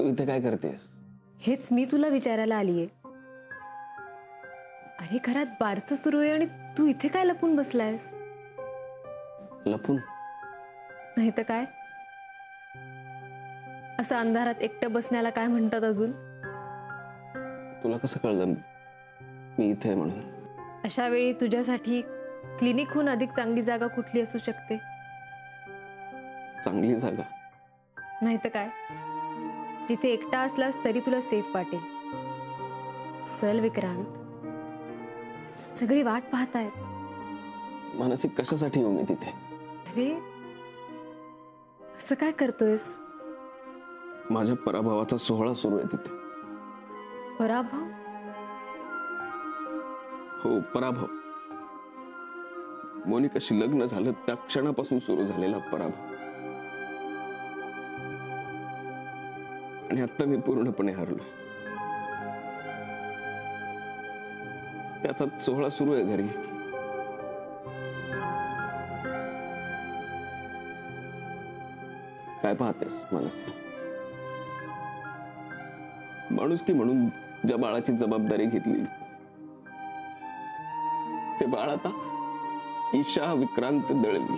इथे काय करतेस? हेच मी तुला विचारायला आलीये. अरे घरात बारसं सुरू आहे आणि तू इथे काय लपून बसलायस? लपून नाही तर काय? असं अंधारात एकटं बसण्याला काय म्हणतात अजून? तुला कसं कळलं मी इथे म्हणून? अशा वेळी तुझ्यासाठी क्लिनिकहून अधिक चांगली जागा कुठली असू शकते? चांगली जागा नाही तर काय? जिथे एकटा असलास तरी तुला सेफ वाटेल. चल विक्रांत, सगळी वाट पाहतायत. मानसिक कशासाठी येऊ मी तिथे? अरे असं काय करतोयस? माझ्या पराभवाचा सोहळा सुरू आहे तिथे. पराभव? हो, पराभव. मोनिकाशी लग्न झालं त्या क्षणापासून सुरू झालेला पराभव. आणि आता मी पूर्णपणे हरलो. त्याचा सोहळा सुरू आहे घरी. काय पाहतेस मानसी? माणुसकी म्हणून ज्या बाळाची जबाबदारी घेतली ते बाळ आता ईशा विक्रांत दळवी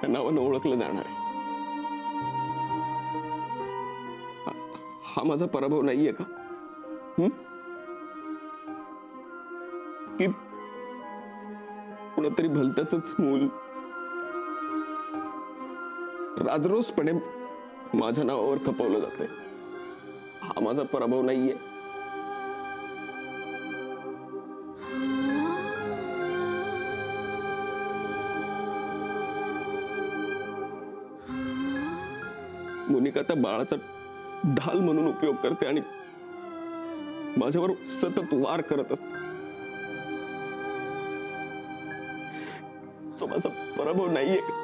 या नावानं ओळखलं जाणार आहे. हा माझा पराभव नाहीये का? की कुणीतरी भलत्याच मूल राजरोसपणे माझ्या नावावर खपवलं जातंय? हा माझा पराभव नाहीये. मोनिका त्या बाळाचा ढाल म्हणून उपयोग करते आणि माझ्यावर सतत वार करत असते. तो माझा पराभव नाहीये का?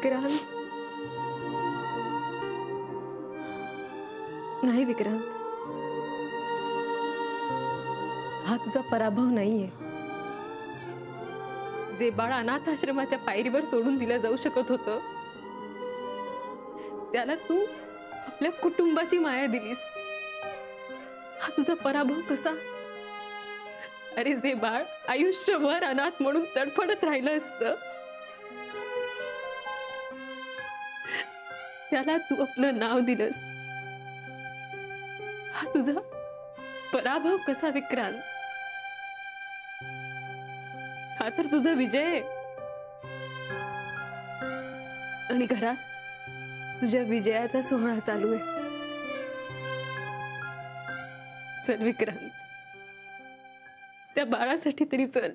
विक्रांत, नाही विक्रांत, हा तुझा पराभव नाहीये. जे बाळ अनाथ आश्रमाच्या पायरीवर सोडून दिलं जाऊ शकत होतं त्याला तू आपल्या कुटुंबाची माया दिलीस. हा तुझा पराभव कसा? अरे जे बाळ आयुष्यभर अनाथ म्हणून तडफडत राहिलं असतं त्याला तू आपलं नाव दिलंस. हा तुझा पराभव कसा विक्रांत? हा तर तुझा विजय आहे. आणि घरात तुझ्या विजयाचा सोहळा चालू आहे. चल विक्रांत, त्या बाळासाठी तरी चल.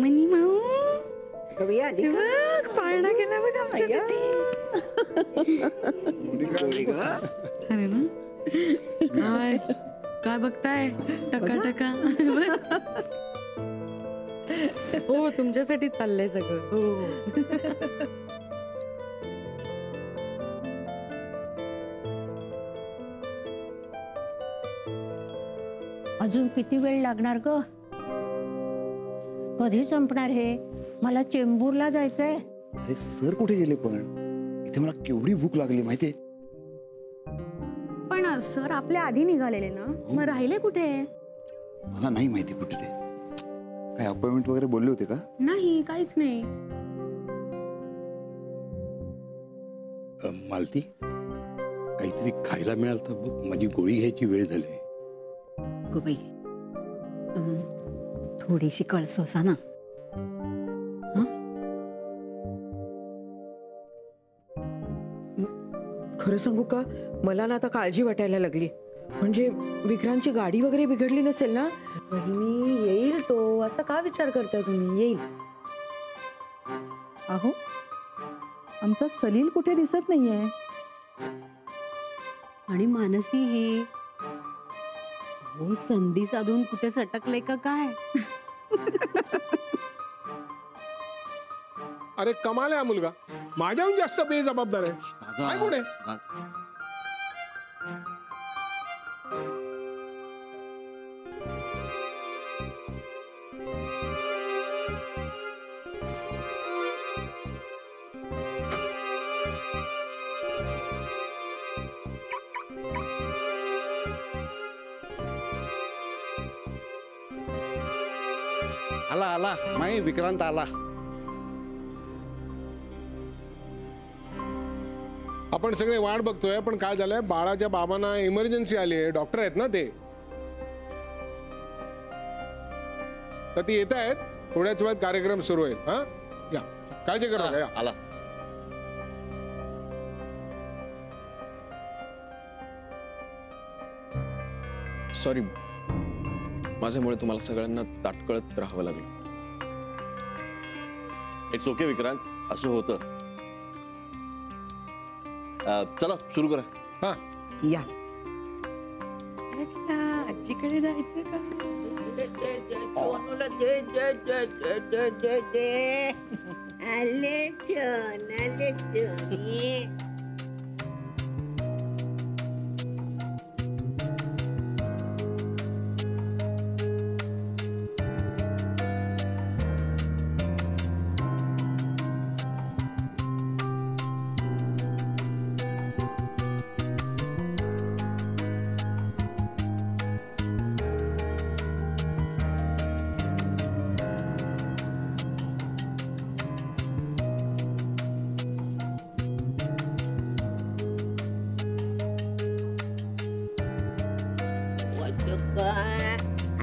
मनी माऊ करूया बघ पाळणा केला बघ आमच्यासाठी. छान आहे ना? काय काय बघताय? टका टका. हो तुमच्यासाठी चाललंय सगळं. हो अजून किती वेळ लागणार ग? कधी संपणार हे? मला चेंबूरला जायचंय. अरे सर कुठे गेले पण? इथे मला केवढी भूक लागली माहितीये. पण सर आपल्या आधी निघालेले ना, मग राहिले कुठे? मला नाही माहिती कुठे ते. काय अपॉइंटमेंट वगैरे बोलले होते का? नाही, काहीच नाही. मालती, काहीतरी खायला मिळाल तर बघ, माझी गोळी घ्यायची वेळ झाली. गोबाई थोडीशी कळसोसा ना. खरं सांगू का, मला ना आता काळजी वाटायला लागली. म्हणजे विक्रांतची गाडी वगैरे बिघडली नसेल ना? बहिणी येईल तो, असं का विचार करताय तुम्ही? येईल. अहो, आमचा सलील कुठे दिसत नाहीये. आणि मानसी हे हो संधी साधून कुठे सटकले का काय? अरे कमाल आहे हा मुलगा, माझ्याहून जास्त बेजबाबदार आहे. काय कोण आहे? आला आला माई, विक्रांत आला. आपण सगळे वाट बघतोय, पण काय झालंय, बाळाच्या बाबांना इमर्जन्सी आली आहे. डॉक्टर आहेत ना ते, तर ती येत आहेत. थोड्याच वेळात कार्यक्रम सुरू होईल. हा या, काळजी करू नका. या आला. सॉरी, माझ्यामुळे तुम्हाला सगळ्यांना ताटकळत राहावं लागलं. इट्स ओके विक्रांत, असं होतं. चला सुरू करा. हा या. आजीकडे जायचं का?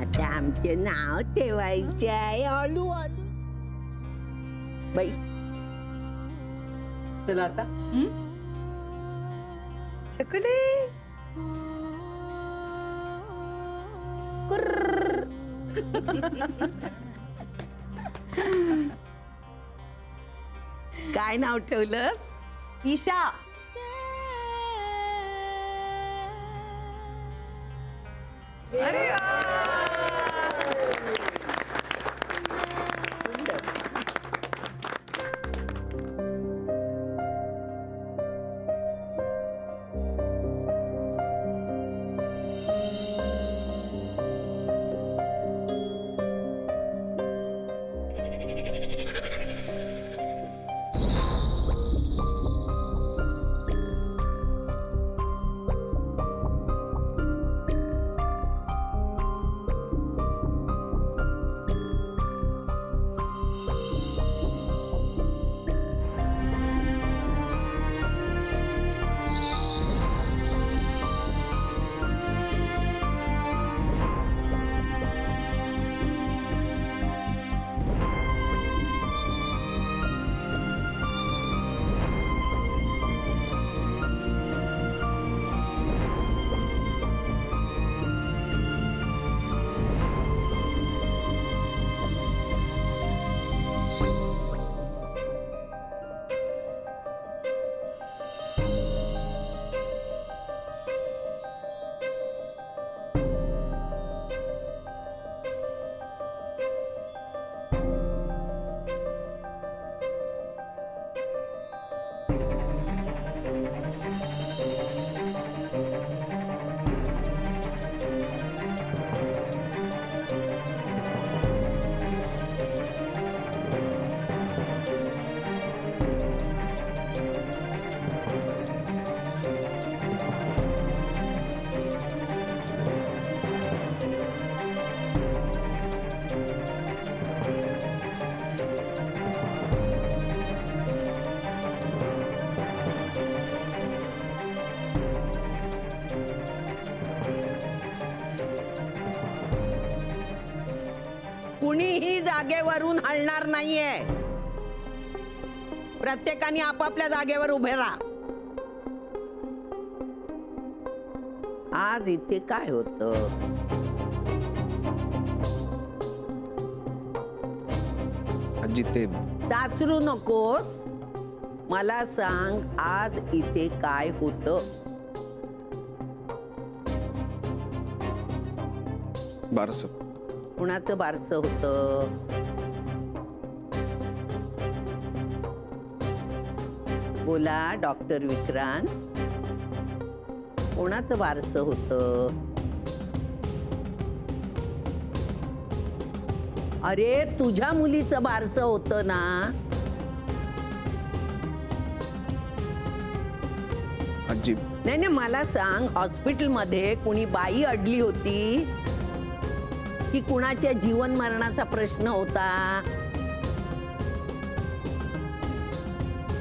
आता आमचे नाव ठेवायचे आहे. आलू आलू बाई. चला आता. चकुले. काय नाव ठेवलंस? ईशा. अरे जागेवरून हलणार नाहीये. प्रत्येकाने आपापल्या जागेवर उभे राहा. आज इथे काय होतं? आजी ते चाचरू नकोस. मला सांग, आज इथे काय होतं? बारस. कुणाचं बारसं होतं? बोला डॉक्टर विक्रांत, कोणाचं बारसं होतं? अरे तुझ्या मुलीचं बारसं होतं ना? आजी नाही नाही, मला सांग, हॉस्पिटलमध्ये कुणी बाई अडली होती की कुणाच्या जीवन मरणाचा प्रश्न होता?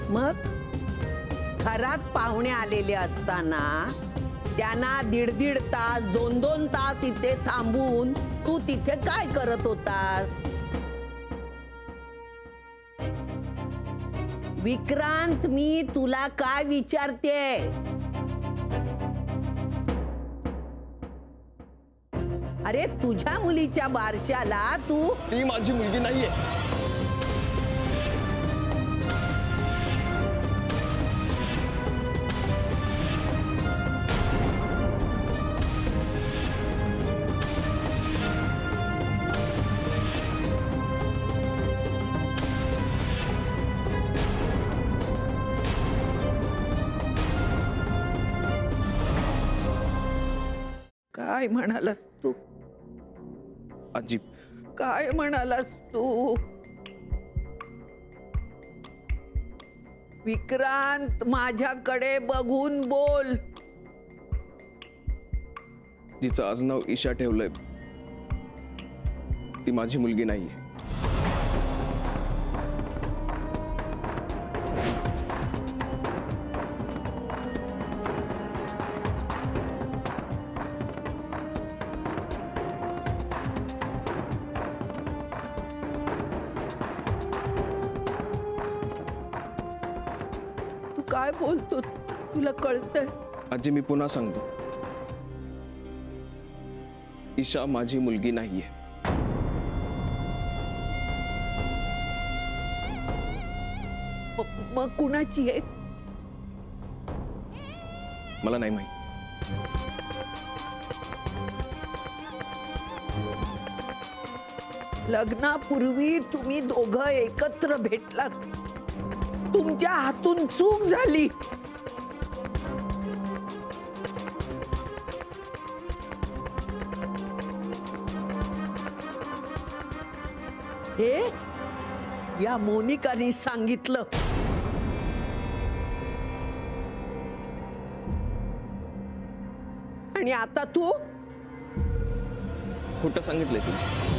मग घरात पाहुणे आलेले असताना त्यांना 1.5 तास 2 तास इथे थांबून तू तिथे काय करत होतास? विक्रांत, मी तुला काय विचारते? अरे तुझ्या मुलीच्या बारशाला तू... ती माझी मुलगी नाहीये. काय म्हणालास तू? आजी काय म्हणालास तू? विक्रांत, माझ्याकडे बघून बोल. जिचं आज नाव ईशा ठेवलंय ती माझी मुलगी नाहीये. तू काय बोलतो? तुला कळतंय? आजी मी पुन्हा सांगतो, ईशा माझी मुलगी नाहीये. मग कुणाची आहे? मला नाही माहित. लग्नापूर्वी तुम्ही दोघं एकत्र भेटलात. तुमच्या हातून चूक झाली. हे या मोनिकाने सांगितलं. आणि आता तू खोटं सांगितलंय तुम्ही.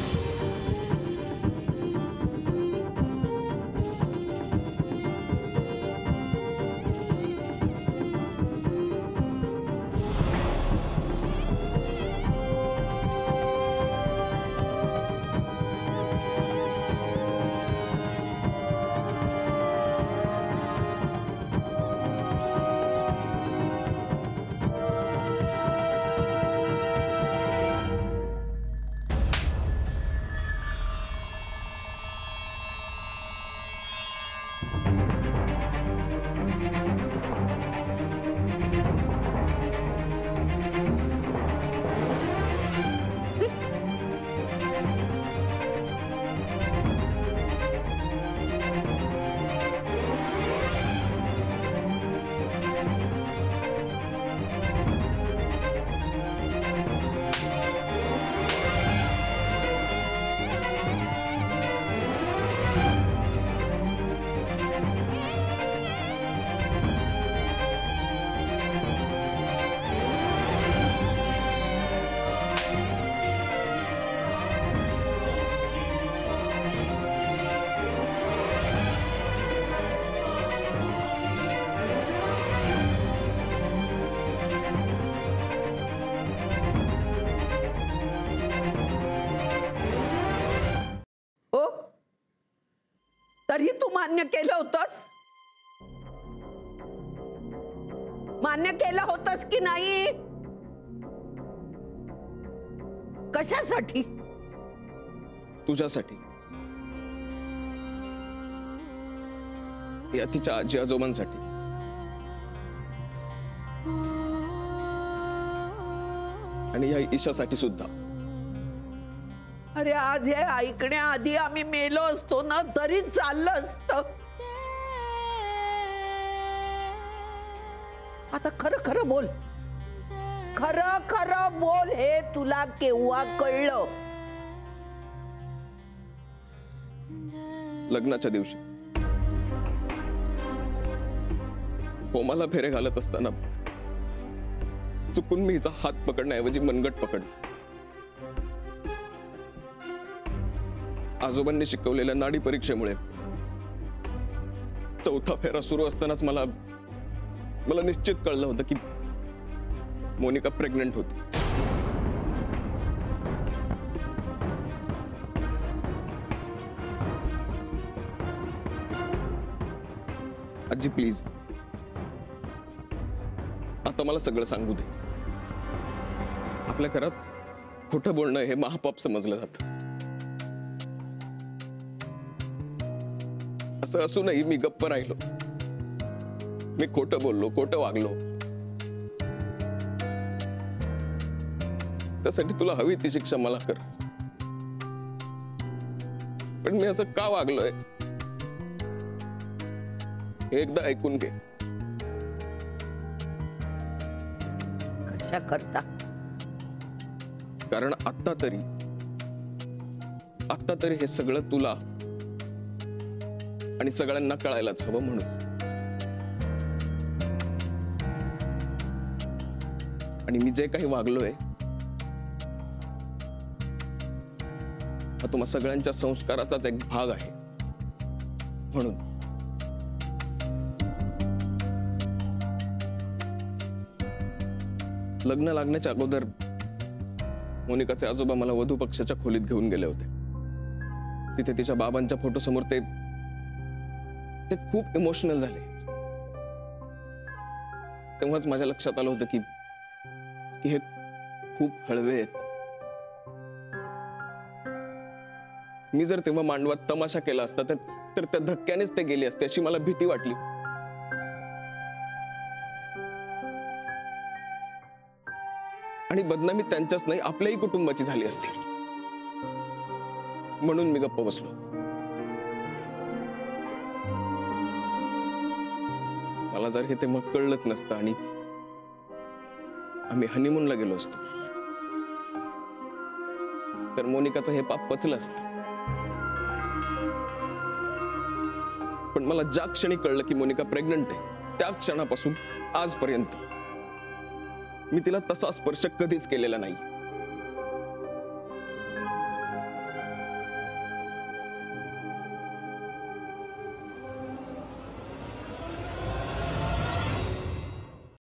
तरी तू मान्य केलं होतंस? मान्य केलं होतंस की नाही? कशासाठी? तुझ्यासाठी, या तिच्या आजी आजोबांसाठी. आणि या ईशासाठी सुद्धा. अरे आज हे ऐकण्याआधी आम्ही मेलो असतो ना तरी चाललं असतं. आता खरं खरं बोल, खरं खरं बोल, हे तुला केव्हा कळलं? लग्नाच्या दिवशी कोमाला फेरे घालत असताना चुकून मी हिचा हात पकडण्याऐवजी मनगट पकडला. आजोबांनी शिकवलेल्या नाडी परीक्षेमुळे चौथा फेरा सुरू असतानाच मला निश्चित कळलं होतं की मोनिका प्रेग्नंट होती. आजी प्लीज, आता मला सगळं सांगू दे. आपल्या घरात खोटं बोलणं हे महापाप समजलं जातं. असं असूनही मी गप्प राहिलो. मी खोटं बोललो, खोटं वागलो. त्यासाठी तुला हवी ती शिक्षा मला कर. पण मी असं का वागलोय हे एकदा ऐकून घे. कशा करता? कारण आता तरी हे सगळं तुला आणि सगळ्यांना कळायलाच हवं म्हणून. आणि मी जे काही वागलोय हा तुम्हा सगळ्यांच्या संस्काराचाच एक भाग आहे म्हणून. लग्न लागण्याच्या अगोदर मोनिकाचे आजोबा मला वधू पक्षाच्या खोलीत घेऊन गेले होते. तिथे तिच्या बाबांच्या फोटो समोर ते खूप इमोशनल झाले. तेव्हाच माझ्या लक्षात आलं होतं की हे खूप हळवे आहेत. मी जर तेव्हा मांडवात तमाशा केला असता तर त्या धक्क्यानेच ते गेले असते अशी मला भीती वाटली. आणि बदनामी त्यांच्याच नाही आपल्याही कुटुंबाची झाली असती. म्हणून मी गप्प बसलो. मला जर हे तेव्हा कळलंच नसतं आणि आम्ही हनीमूनला गेलो असतो तर मोनिकाचं हे पाप पचलं असतं. पण मला ज्या क्षणी कळलं की मोनिका प्रेग्नंट आहे त्या क्षणापासून आजपर्यंत मी तिला तसा स्पर्श कधीच केलेला नाही.